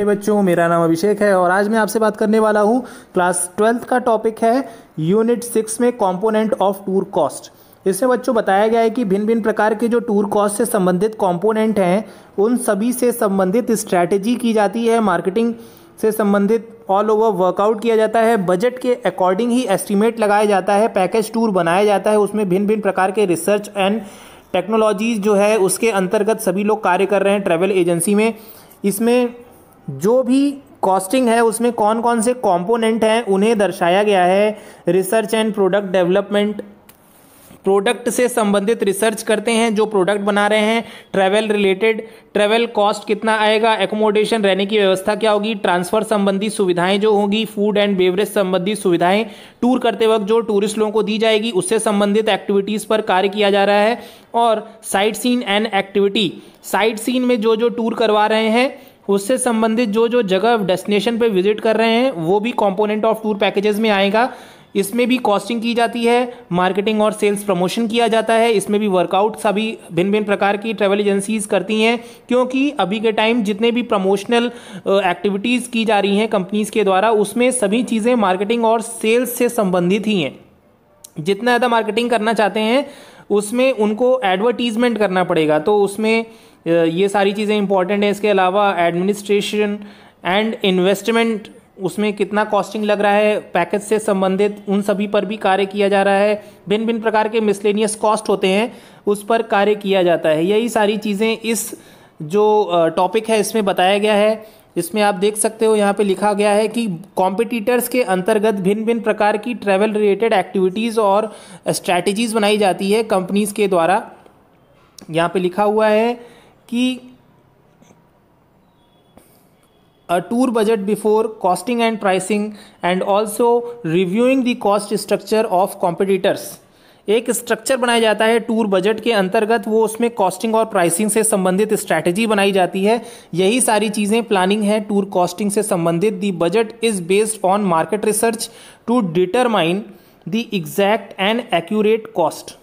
प्यारे बच्चों, मेरा नाम अभिषेक है और आज मैं आपसे बात करने वाला हूँ। क्लास 12th का टॉपिक है यूनिट 6 में कंपोनेंट ऑफ टूर कॉस्ट। इसमें बच्चों बताया गया है कि भिन्न भिन्न प्रकार के जो टूर कॉस्ट से संबंधित कंपोनेंट हैं उन सभी से संबंधित स्ट्रैटेजी की जाती है, मार्केटिंग से संबंधित ऑल ओवर वर्कआउट किया जाता है, बजट के अकॉर्डिंग ही एस्टिमेट लगाया जाता है, पैकेज टूर बनाया जाता है, उसमें भिन्न भिन्न प्रकार के रिसर्च एंड टेक्नोलॉजीज जो है उसके अंतर्गत सभी लोग कार्य कर रहे हैं ट्रैवल एजेंसी में। इसमें जो भी कॉस्टिंग है उसमें कौन कौन से कंपोनेंट हैं उन्हें दर्शाया गया है। Research and product development, product से संबंधित रिसर्च करते हैं जो प्रोडक्ट बना रहे हैं। ट्रैवल रिलेटेड, ट्रैवल कॉस्ट कितना आएगा, एकोमोडेशन रहने की व्यवस्था क्या होगी, ट्रांसफर संबंधी सुविधाएं जो होंगी, फूड एंड बेवरेज संबंधी सुविधाएं, टूर करते वक्त जो टूरिस्ट लोगों को दी जाएगी उससे संबंधित एक्टिविटीज़ पर कार्य किया जा रहा है। और sight seen and activity, sight seen में जो जो टूर करवा रहे हैं उससे संबंधित जो जो जगह डेस्टिनेशन पे विजिट कर रहे हैं वो भी कंपोनेंट ऑफ टूर पैकेजेस में आएगा। इसमें भी कॉस्टिंग की जाती है, मार्केटिंग और सेल्स प्रमोशन किया जाता है। इसमें भी वर्कआउट सभी भिन्न भिन्न प्रकार की ट्रैवल एजेंसीज करती हैं, क्योंकि अभी के टाइम जितने भी प्रमोशनल एक्टिविटीज़ की जा रही हैं कंपनीज़ के द्वारा उसमें सभी चीज़ें मार्केटिंग और सेल्स से संबंधित ही हैं। जितना ज़्यादा मार्केटिंग करना चाहते हैं उसमें उनको एडवर्टीजमेंट करना पड़ेगा, तो उसमें ये सारी चीज़ें इंपॉर्टेंट हैं। इसके अलावा एडमिनिस्ट्रेशन एंड इन्वेस्टमेंट, उसमें कितना कॉस्टिंग लग रहा है पैकेज से संबंधित, उन सभी पर भी कार्य किया जा रहा है। भिन्न भिन्न प्रकार के मिसलेनियस कॉस्ट होते हैं उस पर कार्य किया जाता है। यही सारी चीज़ें इस जो टॉपिक है इसमें बताया गया है। इसमें आप देख सकते हो यहाँ पे लिखा गया है कि कॉम्पिटिटर्स के अंतर्गत भिन्न भिन्न प्रकार की ट्रैवल रिलेटेड एक्टिविटीज़ और स्ट्रैटेजीज बनाई जाती है कंपनीज के द्वारा। यहाँ पे लिखा हुआ है कि a tour budget before costing and pricing and also reviewing the cost structure of competitors। एक स्ट्रक्चर बनाया जाता है टूर बजट के अंतर्गत, वो उसमें कॉस्टिंग और प्राइसिंग से संबंधित स्ट्रैटेजी बनाई जाती है। यही सारी चीज़ें प्लानिंग है टूर कॉस्टिंग से संबंधित। The budget is based on market research to determine the exact and accurate cost.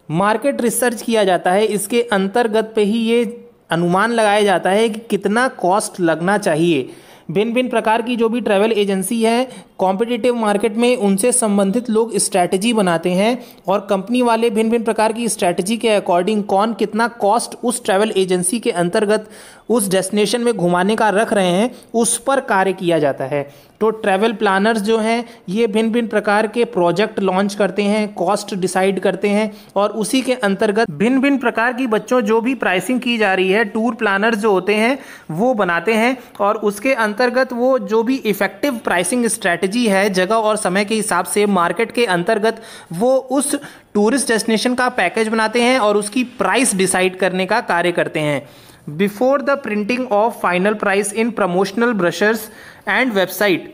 Market research किया जाता है, इसके अंतर्गत पे ही ये अनुमान लगाया जाता है कि कितना कॉस्ट लगना चाहिए। भिन्न भिन्न प्रकार की जो भी ट्रैवल एजेंसी है कॉम्पिटिटिव मार्केट में उनसे संबंधित लोग स्ट्रैटेजी बनाते हैं और कंपनी वाले भिन्न भिन्न प्रकार की स्ट्रैटेजी के अकॉर्डिंग कौन कितना कॉस्ट उस ट्रैवल एजेंसी के अंतर्गत उस डेस्टिनेशन में घुमाने का रख रहे हैं उस पर कार्य किया जाता है। तो ट्रैवल प्लानर्स जो हैं ये भिन्न भिन्न प्रकार के प्रोजेक्ट लॉन्च करते हैं, कॉस्ट डिसाइड करते हैं और उसी के अंतर्गत भिन्न भिन्न प्रकार की बच्चों जो भी प्राइसिंग की जा रही है टूर प्लानर्स जो होते हैं वो बनाते हैं और उसके अंतर्गत वो जो भी इफेक्टिव प्राइसिंग स्ट्रैटेजी है जगह और समय के हिसाब से मार्केट के अंतर्गत वो उस टूरिस्ट डेस्टिनेशन का पैकेज बनाते हैं और उसकी प्राइस डिसाइड करने का कार्य करते हैं। Before the printing of final price in promotional brochures and website,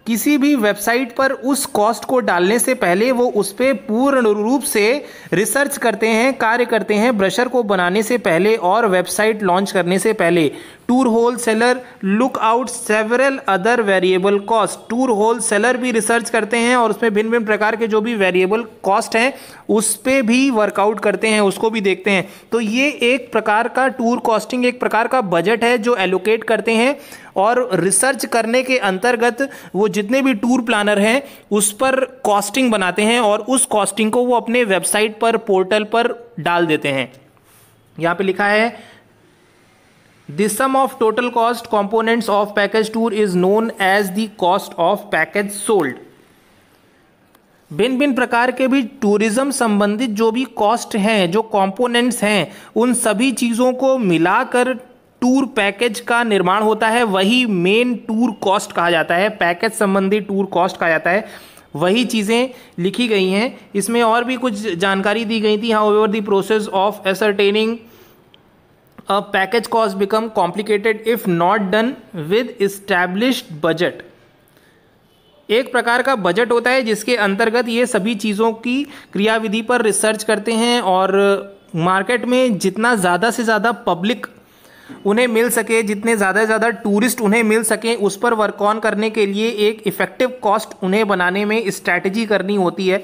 किसी भी वेबसाइट पर उस कॉस्ट को डालने से पहले वो उस पर पूर्ण रूप से रिसर्च करते हैं, कार्य करते हैं ब्रोशर को बनाने से पहले और वेबसाइट लॉन्च करने से पहले। Tour wholesaler look out several other variable cost, tour wholesaler भी रिसर्च करते हैं और उसमें भिन्न भिन्न प्रकार के जो भी वेरिएबल कॉस्ट हैं उस पर भी वर्कआउट करते हैं, उसको भी देखते हैं। तो ये एक प्रकार का टूर कॉस्टिंग एक प्रकार का बजट है जो एलोकेट करते हैं और रिसर्च करने के अंतर्गत वो जितने भी टूर प्लानर हैं उस पर कॉस्टिंग बनाते हैं और उस कॉस्टिंग को वो अपने वेबसाइट पर पोर्टल पर डाल देते हैं। यहाँ पे लिखा है The sum of total cost components of package tour is known as the cost of package sold। भिन्न भिन्न प्रकार के भी टूरिज्म संबंधित जो भी कॉस्ट हैं, जो कंपोनेंट्स हैं, उन सभी चीज़ों को मिलाकर टूर पैकेज का निर्माण होता है। वही मेन टूर कॉस्ट कहा जाता है, पैकेज संबंधी टूर कॉस्ट कहा जाता है। वही चीज़ें लिखी गई हैं। इसमें और भी कुछ जानकारी दी गई थी। How ever the process of ascertaining a package cost become complicated if not done with established budget। एक प्रकार का बजट होता है जिसके अंतर्गत ये सभी चीज़ों की क्रियाविधि पर रिसर्च करते हैं और मार्केट में जितना ज़्यादा से ज़्यादा पब्लिक उन्हें मिल सके, जितने ज़्यादा से ज़्यादा टूरिस्ट उन्हें मिल सकें उस पर वर्क ऑन करने के लिए एक इफ़ेक्टिव कॉस्ट उन्हें बनाने में स्ट्रैटेजी करनी होती है।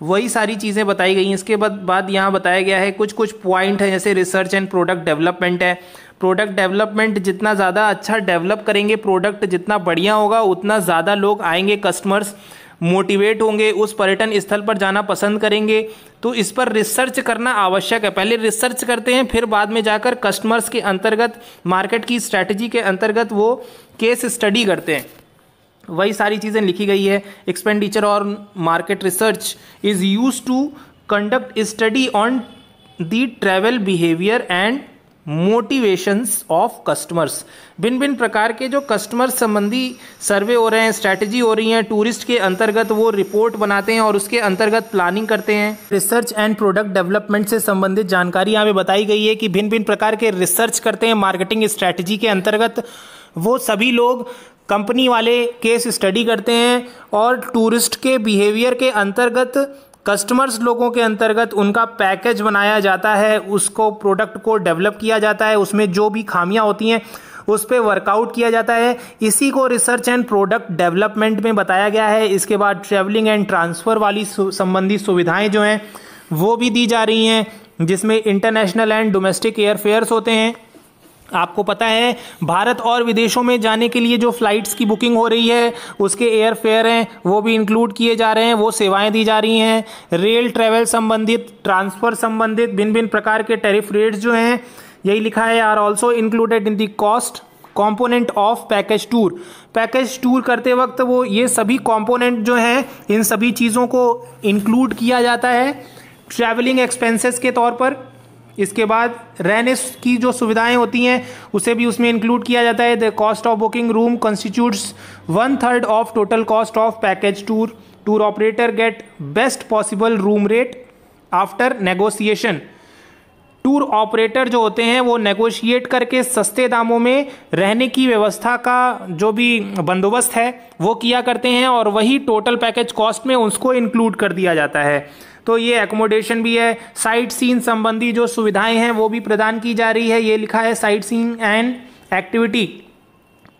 वही सारी चीज़ें बताई गई हैं। इसके बाद यहाँ बताया गया है कुछ कुछ पॉइंट है, जैसे रिसर्च एंड प्रोडक्ट डेवलपमेंट है, प्रोडक्ट डेवलपमेंट जितना ज़्यादा अच्छा डेवलप करेंगे, प्रोडक्ट जितना बढ़िया होगा, उतना ज़्यादा लोग आएंगे, कस्टमर्स मोटिवेट होंगे, उस पर्यटन स्थल पर जाना पसंद करेंगे। तो इस पर रिसर्च करना आवश्यक है। पहले रिसर्च करते हैं, फिर बाद में जाकर कस्टमर्स के अंतर्गत, मार्केट की स्ट्रैटेजी के अंतर्गत वो केस स्टडी करते हैं। वही सारी चीज़ें लिखी गई है। एक्सपेंडिचर और market research is use to conduct study on the travel behaviour and motivations of customers. भिन्न भिन्न प्रकार के जो कस्टमर संबंधी सर्वे हो रहे हैं, स्ट्रैटेजी हो रही हैं टूरिस्ट के अंतर्गत, वो रिपोर्ट बनाते हैं और उसके अंतर्गत प्लानिंग करते हैं। रिसर्च एंड प्रोडक्ट डेवलपमेंट से संबंधित जानकारी यहाँ पे बताई गई है कि भिन्न भिन्न प्रकार के रिसर्च करते हैं मार्केटिंग स्ट्रैटेजी के अंतर्गत। वो सभी लोग कंपनी वाले केस स्टडी करते हैं और टूरिस्ट के बिहेवियर के अंतर्गत, कस्टमर्स लोगों के अंतर्गत उनका पैकेज बनाया जाता है, उसको प्रोडक्ट को डेवलप किया जाता है, उसमें जो भी खामियां होती हैं उस पर वर्कआउट किया जाता है। इसी को रिसर्च एंड प्रोडक्ट डेवलपमेंट में बताया गया है। इसके बाद ट्रैवलिंग एंड ट्रांसफ़र वाली संबंधी सुविधाएं जो हैं वो भी दी जा रही हैं, जिसमें इंटरनेशनल एंड डोमेस्टिक एयरफेयर्स होते हैं। आपको पता है भारत और विदेशों में जाने के लिए जो फ्लाइट्स की बुकिंग हो रही है, उसके एयर फेयर हैं वो भी इंक्लूड किए जा रहे हैं, वो सेवाएं दी जा रही हैं। रेल ट्रैवल संबंधित, ट्रांसफ़र संबंधित भिन्न भिन्न प्रकार के टैरिफ रेट्स जो हैं, यही लिखा है, are also included in the cost component of package tour. Package tour करते वक्त वो ये सभी कॉम्पोनेंट जो हैं, इन सभी चीज़ों को इंक्लूड किया जाता है ट्रैवलिंग एक्सपेंसेस के तौर पर। इसके बाद रहने की जो सुविधाएं होती हैं उसे भी उसमें इंक्लूड किया जाता है। The cost of booking room constitutes 1/3 of total cost of package tour. Tour operator get best possible room rate after negotiation. Tour operator जो होते हैं वो नेगोशिएट करके सस्ते दामों में रहने की व्यवस्था का जो भी बंदोबस्त है वो किया करते हैं और वही टोटल पैकेज कॉस्ट में उसको इंक्लूड कर दिया जाता है। तो ये एकोमोडेशन भी है। साइट सीन संबंधी जो सुविधाएं हैं वो भी प्रदान की जा रही है। ये लिखा है sight seen and activity.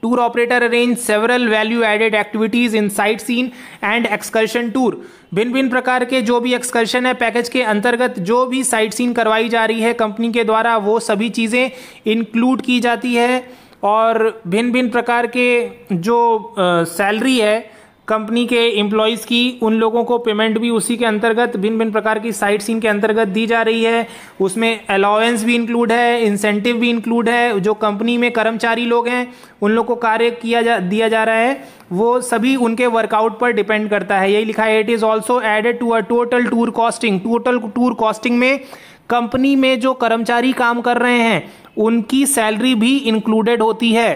Tour operator arrange several value added activities in sight seen and excursion tour. भिन्न भिन्न प्रकार के जो भी एक्सकर्शन है पैकेज के अंतर्गत, जो भी साइट सीन करवाई जा रही है कंपनी के द्वारा, वो सभी चीज़ें इंक्लूड की जाती है। और भिन्न भिन्न प्रकार के जो सैलरी है कंपनी के एम्प्लॉयज़ की, उन लोगों को पेमेंट भी उसी के अंतर्गत भिन्न भिन्न प्रकार की साइट सीन के अंतर्गत दी जा रही है। उसमें अलाउंस भी इंक्लूड है, इंसेंटिव भी इंक्लूड है। जो कंपनी में कर्मचारी लोग हैं उन लोग को कार्य दिया जा रहा है, वो सभी उनके वर्कआउट पर डिपेंड करता है। यही लिखा है, it is also added to a total tour costing. Total tour costing में कंपनी में जो कर्मचारी काम कर रहे हैं उनकी सैलरी भी इंक्लूडेड होती है।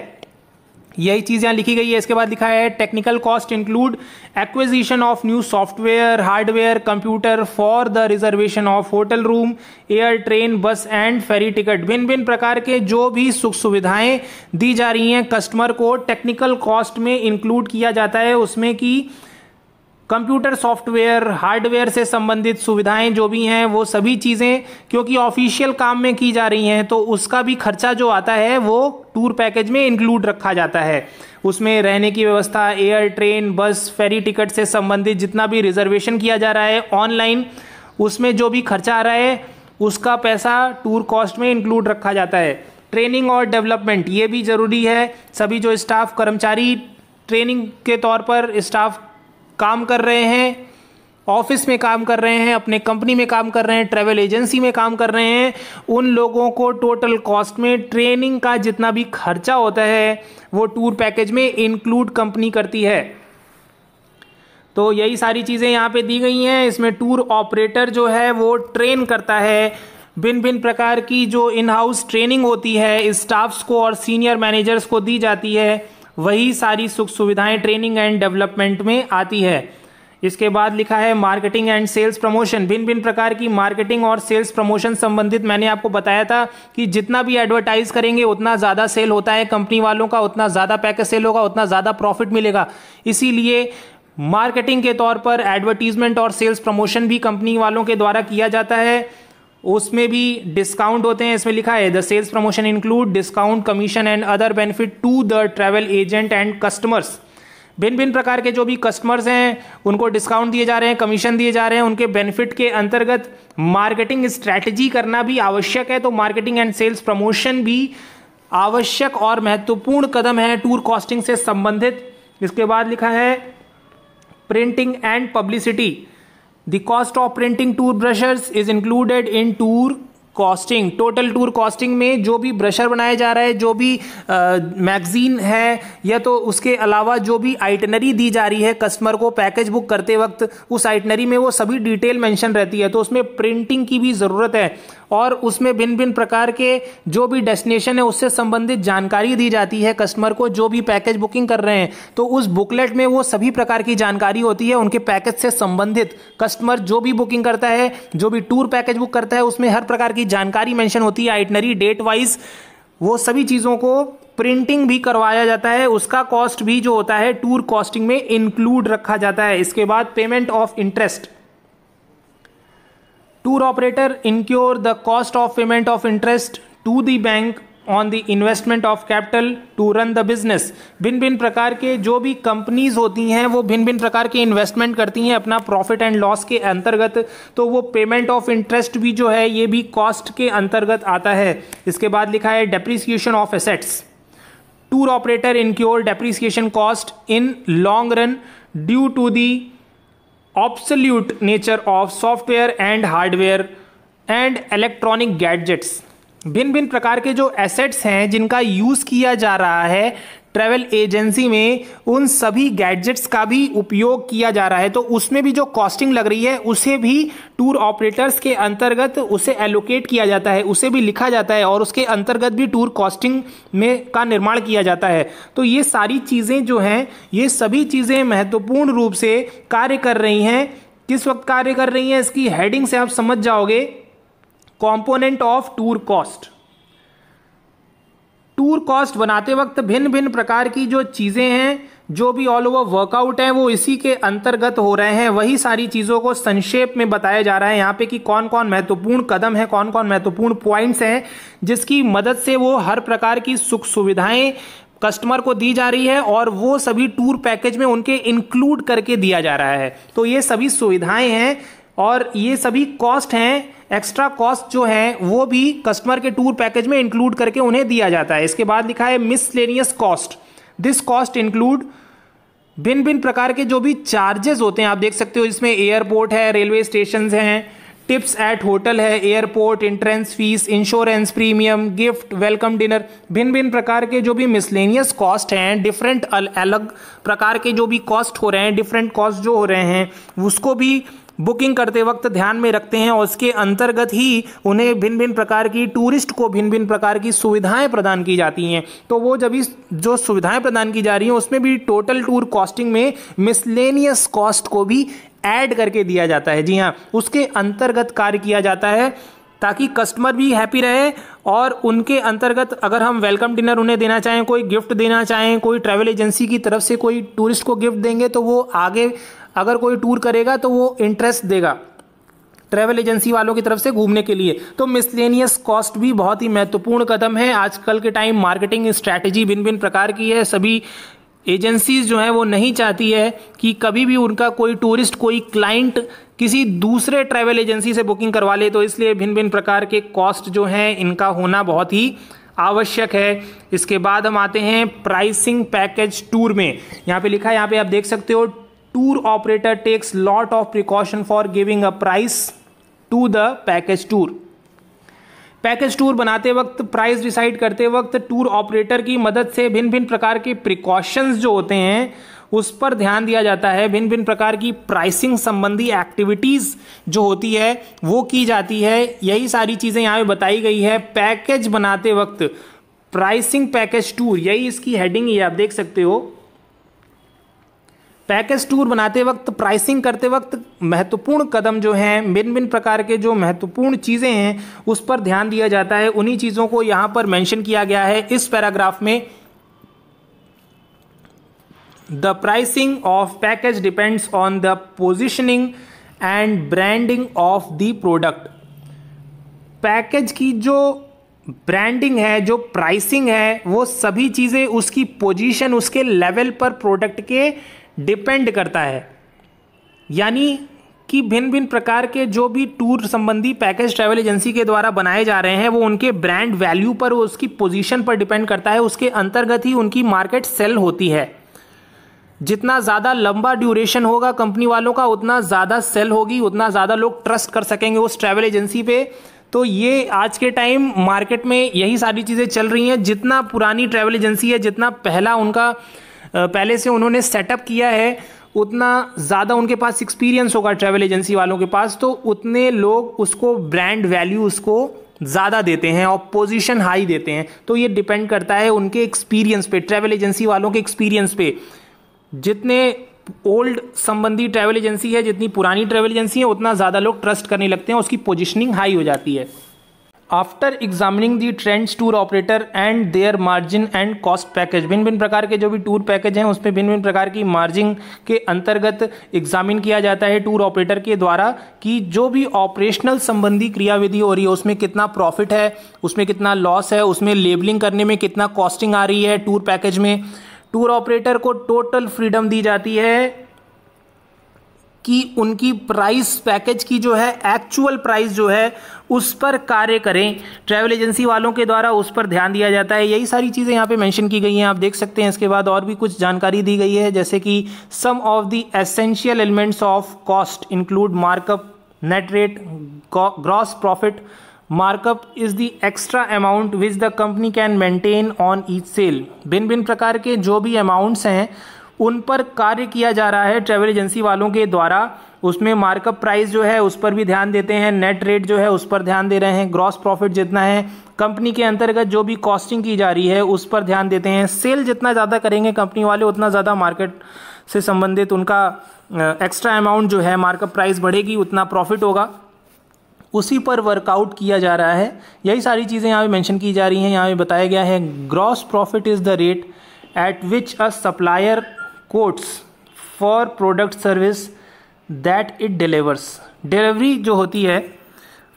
यही चीज़ यहाँ लिखी गई है। इसके बाद लिखा है technical cost include acquisition of new software, hardware, computer for the reservation of hotel room, air, train, बस एंड फेरी टिकट। भिन्न भिन्न प्रकार के जो भी सुख सुविधाएं दी जा रही हैं कस्टमर को टेक्निकल कॉस्ट में इंक्लूड किया जाता है। उसमें कि कंप्यूटर सॉफ्टवेयर, हार्डवेयर से संबंधित सुविधाएं जो भी हैं वो सभी चीज़ें क्योंकि ऑफिशियल काम में की जा रही हैं तो उसका भी खर्चा जो आता है वो टूर पैकेज में इंक्लूड रखा जाता है। उसमें रहने की व्यवस्था, एयर, ट्रेन, बस, फेरी टिकट से संबंधित जितना भी रिजर्वेशन किया जा रहा है ऑनलाइन, उसमें जो भी खर्चा आ रहा है उसका पैसा टूर कॉस्ट में इंक्लूड रखा जाता है। ट्रेनिंग और डेवलपमेंट ये भी ज़रूरी है। सभी जो स्टाफ कर्मचारी ट्रेनिंग के तौर पर स्टाफ काम कर रहे हैं, ऑफिस में काम कर रहे हैं, अपने कंपनी में काम कर रहे हैं, ट्रैवल एजेंसी में काम कर रहे हैं, उन लोगों को टोटल कॉस्ट में ट्रेनिंग का जितना भी खर्चा होता है वो टूर पैकेज में इंक्लूड कंपनी करती है। तो यही सारी चीज़ें यहाँ पे दी गई हैं। इसमें टूर ऑपरेटर जो है वो ट्रेन करता है। भिन्न भिन्न प्रकार की जो इन हाउस ट्रेनिंग होती है स्टाफ्स को और सीनियर मैनेजर्स को दी जाती है, वही सारी सुख सुविधाएं ट्रेनिंग एंड डेवलपमेंट में आती है। इसके बाद लिखा है मार्केटिंग एंड सेल्स प्रमोशन। भिन्न भिन्न प्रकार की मार्केटिंग और सेल्स प्रमोशन संबंधित मैंने आपको बताया था कि जितना भी एडवर्टाइज करेंगे उतना ज़्यादा सेल होता है कंपनी वालों का, उतना ज़्यादा पैकेज सेल होगा, उतना ज़्यादा प्रॉफिट मिलेगा। इसीलिए मार्केटिंग के तौर पर एडवर्टीजमेंट और सेल्स प्रमोशन भी कंपनी वालों के द्वारा किया जाता है। उसमें भी डिस्काउंट होते हैं। इसमें लिखा है the sales promotion include discount, commission and other benefit to the travel agent and customers. भिन्न भिन्न प्रकार के जो भी कस्टमर्स हैं उनको डिस्काउंट दिए जा रहे हैं, कमीशन दिए जा रहे हैं। उनके बेनिफिट के अंतर्गत मार्केटिंग स्ट्रैटेजी करना भी आवश्यक है। तो मार्केटिंग एंड सेल्स प्रमोशन भी आवश्यक और महत्वपूर्ण कदम है टूर कॉस्टिंग से संबंधित। इसके बाद लिखा है printing and publicity. The cost of printing tour brochures is included in tour costing. Total tour costing में जो भी ब्रशर बनाया जा रहा है, जो भी मैगजीन है, या तो उसके अलावा जो भी आइटनरी दी जा रही है कस्टमर को पैकेज बुक करते वक्त, उस आइटनरी में वो सभी डिटेल मेंशन रहती है। तो उसमें प्रिंटिंग की भी ज़रूरत है और उसमें भिन्न भिन्न प्रकार के जो भी डेस्टिनेशन है उससे संबंधित जानकारी दी जाती है कस्टमर को, जो भी पैकेज बुकिंग कर रहे हैं। तो उस बुकलेट में वो सभी प्रकार की जानकारी होती है उनके पैकेज से संबंधित। कस्टमर जो भी बुकिंग करता है, जो भी टूर पैकेज बुक करता है, उसमें हर प्रकार की जानकारी मेंशन होती है, आइटनरी, डेट वाइज। वो सभी चीज़ों को प्रिंटिंग भी करवाया जाता है, उसका कॉस्ट भी जो होता है टूर कॉस्टिंग में इंक्लूड रखा जाता है। इसके बाद payment of interest. Tour operator incur the cost of payment of interest to the bank on the investment of capital to run the business। भिन्न भिन्न प्रकार के जो भी कंपनीज होती हैं वो भिन्न भिन्न प्रकार के इन्वेस्टमेंट करती हैं अपना प्रॉफिट एंड लॉस के अंतर्गत, तो वो पेमेंट ऑफ इंटरेस्ट भी जो है ये भी कॉस्ट के अंतर्गत आता है। इसके बाद लिखा है depreciation of assets. Tour operator incur depreciation cost in long run due to the obsolete nature of software and hardware and electronic gadgets। भिन्न भिन्न प्रकार के जो एसेट्स हैं जिनका यूज़ किया जा रहा है ट्रैवल एजेंसी में, उन सभी गैजेट्स का भी उपयोग किया जा रहा है, तो उसमें भी जो कॉस्टिंग लग रही है उसे भी टूर ऑपरेटर्स के अंतर्गत उसे एलोकेट किया जाता है, उसे भी लिखा जाता है और उसके अंतर्गत भी टूर कॉस्टिंग में का निर्माण किया जाता है। तो ये सारी चीज़ें जो हैं, ये सभी चीज़ें महत्वपूर्ण रूप से कार्य कर रही हैं। किस वक्त कार्य कर रही हैं, इसकी हेडिंग से आप समझ जाओगे। Component of tour cost. Tour cost बनाते वक्त भिन्न भिन्न प्रकार की जो चीज़ें हैं, जो भी ऑल ओवर वर्कआउट है, वो इसी के अंतर्गत हो रहे हैं। वही सारी चीज़ों को संक्षेप में बताया जा रहा है यहाँ पे कि कौन कौन महत्वपूर्ण कदम है, कौन कौन महत्वपूर्ण पॉइंट्स हैं जिसकी मदद से वो हर प्रकार की सुख सुविधाएं कस्टमर को दी जा रही है और वो सभी टूर पैकेज में उनके इंक्लूड करके दिया जा रहा है। तो ये सभी सुविधाएं हैं और ये सभी कॉस्ट हैं, एक्स्ट्रा कॉस्ट जो है वो भी कस्टमर के टूर पैकेज में इंक्लूड करके उन्हें दिया जाता है। इसके बाद लिखा है miscellaneous cost. This cost include भिन्न भिन्न प्रकार के जो भी चार्जेस होते हैं, आप देख सकते हो इसमें एयरपोर्ट है, रेलवे स्टेशन हैं, टिप्स एट होटल है, airport, entrance fees, insurance premium, gift, welcome dinner. भिन्न भिन्न प्रकार के जो भी मिसलेनियस कॉस्ट हैं, डिफरेंट अलग प्रकार के जो भी कॉस्ट हो रहे हैं, डिफरेंट कॉस्ट जो हो रहे हैं, उसको भी बुकिंग करते वक्त ध्यान में रखते हैं और उसके अंतर्गत ही उन्हें भिन्न भिन्न प्रकार की टूरिस्ट को भिन्न भिन्न प्रकार की सुविधाएं प्रदान की जाती हैं। तो वो जब इस जो सुविधाएं प्रदान की जा रही हैं उसमें भी टोटल टूर कॉस्टिंग में मिसलेनियस कॉस्ट को भी ऐड करके दिया जाता है। जी हाँ, उसके अंतर्गत कार्य किया जाता है ताकि कस्टमर भी हैप्पी रहे और उनके अंतर्गत अगर हम वेलकम डिनर उन्हें देना चाहें, कोई गिफ्ट देना चाहें, कोई ट्रैवल एजेंसी की तरफ से कोई टूरिस्ट को गिफ्ट देंगे तो वो आगे अगर कोई टूर करेगा तो वो इंटरेस्ट देगा ट्रैवल एजेंसी वालों की तरफ से घूमने के लिए। तो मिसलेनियस कॉस्ट भी बहुत ही महत्वपूर्ण कदम है। आजकल के टाइम मार्केटिंग स्ट्रैटेजी भिन्न भिन्न प्रकार की है। सभी एजेंसीज जो है वो नहीं चाहती है कि कभी भी उनका कोई टूरिस्ट, कोई क्लाइंट किसी दूसरे ट्रैवल एजेंसी से बुकिंग करवा ले, तो इसलिए भिन्न भिन्न प्रकार के कॉस्ट जो हैं इनका होना बहुत ही आवश्यक है। इसके बाद हम आते हैं प्राइसिंग पैकेज टूर में। यहाँ पे लिखा है, यहाँ पे आप देख सकते हो, tour operator takes lot of precaution for giving a price to the package tour. Package tour बनाते वक्त, प्राइस डिसाइड करते वक्त टूर ऑपरेटर की मदद से भिन्न भिन्न प्रकार के प्रिकॉशंस जो होते हैं उस पर ध्यान दिया जाता है। भिन्न भिन्न प्रकार की प्राइसिंग संबंधी एक्टिविटीज जो होती है वो की जाती है। यही सारी चीजें यहाँ पे बताई गई है। पैकेज बनाते वक्त प्राइसिंग पैकेज टूर, यही इसकी हेडिंग है, आप देख सकते हो। पैकेज टूर बनाते वक्त, प्राइसिंग करते वक्त महत्वपूर्ण कदम जो हैं, भिन्न भिन्न प्रकार के जो महत्वपूर्ण चीज़ें हैं उस पर ध्यान दिया जाता है। उन्हीं चीज़ों को यहाँ पर मेंशन किया गया है इस पैराग्राफ में। The pricing of package depends on the positioning and branding of the product. Package की जो ब्रांडिंग है, जो प्राइसिंग है, वो सभी चीज़ें उसकी पोजीशन, उसके लेवल पर प्रोडक्ट के डिपेंड करता है। यानी कि भिन्न भिन्न प्रकार के जो भी टूर संबंधी पैकेज ट्रैवल एजेंसी के द्वारा बनाए जा रहे हैं वो उनके ब्रांड वैल्यू पर, उसकी पोजीशन पर डिपेंड करता है, उसके अंतर्गत ही उनकी मार्केट सेल होती है। जितना ज़्यादा लंबा ड्यूरेशन होगा कंपनी वालों का, उतना ज़्यादा सेल होगी, उतना ज़्यादा लोग ट्रस्ट कर सकेंगे उस ट्रैवल एजेंसी पे। तो ये आज के टाइम मार्केट में यही सारी चीज़ें चल रही हैं। जितना पुरानी ट्रैवल एजेंसी है, जितना पहले से उन्होंने सेटअप किया है, उतना ज़्यादा उनके पास एक्सपीरियंस होगा ट्रैवल एजेंसी वालों के पास, तो उतने लोग उसको ब्रांड वैल्यू उसको ज़्यादा देते हैं और पोजीशन हाई देते हैं। तो ये डिपेंड करता है उनके एक्सपीरियंस पे, ट्रैवल एजेंसी वालों के एक्सपीरियंस पे। जितने ओल्ड संबंधी ट्रैवल एजेंसी है, जितनी पुरानी ट्रैवल एजेंसी है, उतना ज़्यादा लोग ट्रस्ट करने लगते हैं, उसकी पोजीशनिंग हाई हो जाती है। After examining the trends tour operator and their margin and cost package, भिन्न भिन्न प्रकार के जो भी टूर पैकेज हैं उसमें भिन्न भिन्न प्रकार की मार्जिन के अंतर्गत एग्जामिन किया जाता है टूर ऑपरेटर के द्वारा कि जो भी ऑपरेशनल संबंधी क्रियाविधि हो रही है उसमें कितना प्रॉफिट है, उसमें कितना लॉस है, उसमें लेबलिंग करने में कितना कॉस्टिंग आ रही है टूर पैकेज में। टूर ऑपरेटर को टोटल फ्रीडम दी जाती है कि उनकी प्राइस पैकेज की जो है एक्चुअल प्राइस जो है उस पर कार्य करें। ट्रैवल एजेंसी वालों के द्वारा उस पर ध्यान दिया जाता है। यही सारी चीज़ें यहाँ पे मेंशन की गई हैं, आप देख सकते हैं। इसके बाद और भी कुछ जानकारी दी गई है, जैसे कि some of the essential elements of cost include markup, net rate, gross profit. Markup is the extra amount which the company can maintain on each sale. भिन्न भिन्न प्रकार के जो भी अमाउंट्स हैं उन पर कार्य किया जा रहा है ट्रैवल एजेंसी वालों के द्वारा। उसमें मार्कअप प्राइस जो है उस पर भी ध्यान देते हैं, नेट रेट जो है उस पर ध्यान दे रहे हैं, ग्रॉस प्रॉफिट जितना है, कंपनी के अंतर्गत जो भी कॉस्टिंग की जा रही है उस पर ध्यान देते हैं। सेल जितना ज़्यादा करेंगे कंपनी वाले, उतना ज़्यादा मार्केट से संबंधित उनका एक्स्ट्रा अमाउंट जो है, मार्कअप प्राइस बढ़ेगी, उतना प्रॉफिट होगा, उसी पर वर्कआउट किया जा रहा है। यही सारी चीज़ें यहाँ पे मेंशन की जा रही हैं। यहाँ पे बताया गया है gross profit is the rate at which a supplier quotes for product service that it delivers. Delivery जो होती है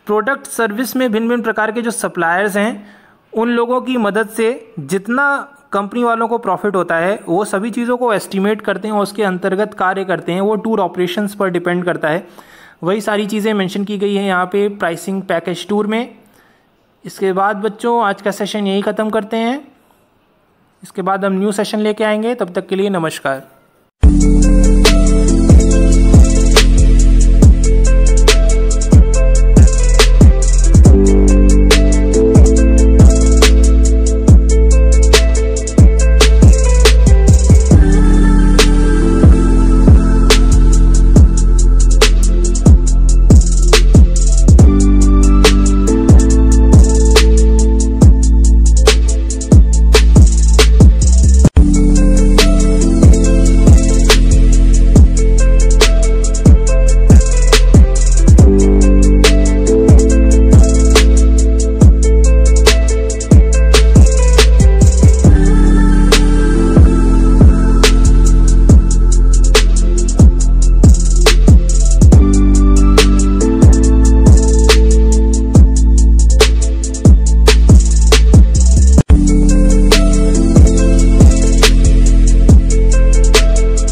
प्रोडक्ट सर्विस में, भिन्न भिन्न प्रकार के जो सप्लायर्स हैं उन लोगों की मदद से जितना कंपनी वालों को प्रॉफिट होता है वो सभी चीज़ों को एस्टिमेट करते हैं, उसके अंतर्गत कार्य करते हैं। वो टूर ऑपरेशंस पर डिपेंड करता है। वही सारी चीज़ें मेंशन की गई हैं यहाँ पे प्राइसिंग पैकेज टूर में। इसके बाद बच्चों आज का सेशन यही ख़त्म करते हैं। इसके बाद हम न्यू सेशन लेके आएंगे। तब तक के लिए नमस्कार।